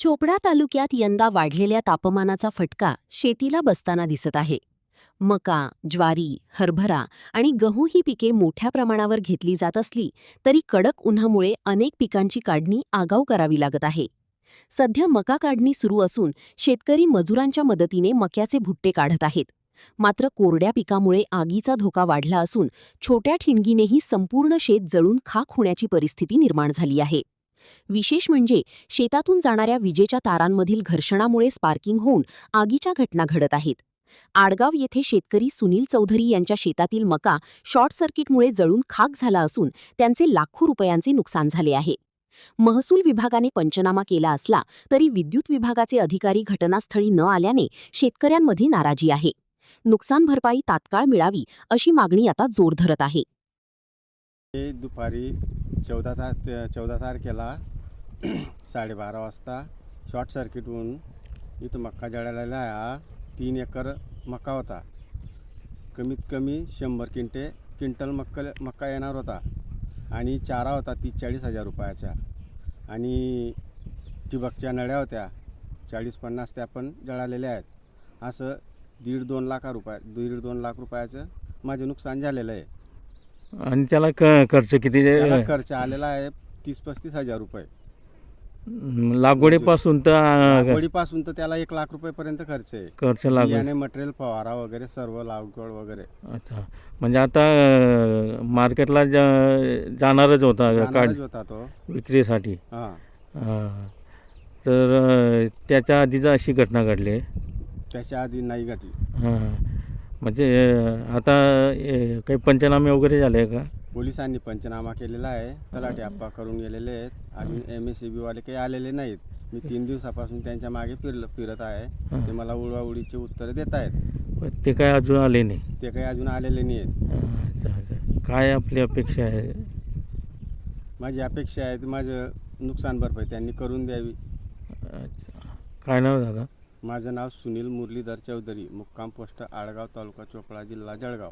चोपडा तालुक्यात यंदा वाढलेल्या तापमानाचा फटका शेतीला बसताना दिसत आहे. मका, ज्वारी, हरभरा आणि गहू ही पिके मोठ्या प्रमाणावर घेतली जात असली तरी कडक उन्हामुळे अनेक पिकांची काढणी आगाऊ करावी लागत आहे. सध्या मका काढणी सुरू असून शेतकरी मजुरांच्या मदतीने मक्याचे भुट्टे काढत आहेत. मात्र कोरड्या पिकामुळे आगीचा धोका वाढला असून छोट्या ठिणगीनेही संपूर्ण शेत जळून खाक होण्याची परिस्थिती निर्माण झाली आहे. विशेष म्हणजे शेतातून जाणाऱ्या विजेच्या तारांमधील घर्षणामुळे स्पार्किंग होऊन आगीच्या घटना घडत आहेत. आडगाव येथे शेतकरी सुनील चौधरी यांच्या शेतातील मका शॉर्ट सर्किटमुळे जळून खाक झाला असून त्यांचे लाखो रुपयांचे नुकसान झाले आहे. महसूल विभागाने पंचनामा केला असला तरी विद्युत विभागाचे अधिकारी घटनास्थळी न आल्याने शेतकऱ्यांमध्ये नाराजी आहे. नुकसान भरपाई तात्काळ मिळावी अशी मागणी आता जोर धरत आहे. दुपारी 14 तारखेला 12:30 वाजता शॉर्ट सर्किट होऊन इथं मक्का जळालेला आहे. 3 एकर मका होता. कमीत कमी 100 क्विंटल मक्का येणार होता आणि चारा होता 30-40 हजार रुपयाचा आणि ठिबकच्या नळ्या होत्या 40-50 त्या पण जळालेल्या आहेत. असं 1.5-2 लाख रुपयाचं माझं नुकसान झालेलं आहे. आणि त्याला खर्च किती त्याला खर्च आलेला आहे 30-35 हजार रुपये. लागवडीपासून लागवडीपासून तर त्याला 1 लाख रुपयेपर्यंत खर्च आहे. खर्च लागवड बियाणे, मटेरियल, फवारा वगैरे सर्व लागवड वगैरे. अच्छा, म्हणजे आता मार्केटला जाणारच होता तो विक्रीसाठी. हां, तर त्याच्या आधीच अशी घटना घडली आहे. त्याच्या आधी नाही घडली. हां, म्हणजे आता काही पंचनामे वगैरे झाले आहे का? पोलिसांनी पंचनामा केलेला आहे. तलाठी आप्पा करून गेलेले आहेत. अजून MSEB वाले काही आलेले नाहीत. मी 3 दिवसापासून त्यांच्या मागे फिरत आहे. ते मला उडवाउडीची उत्तरं देत आहेत. पण ते काय अजून आले नाही? ते काही अजून आलेले नाही आहेत. अच्छा. काय आपली अपेक्षा आहे? माझी अपेक्षा आहे माझं नुकसान भरपाई त्यांनी करून द्यावी. अच्छा, काय नाव दादा? माझं नाव सुनील मुरलीधर चौधरी, मुक्काम पोस्ट आडगाव, तालुका चोपडा, जिल्हा जळगाव.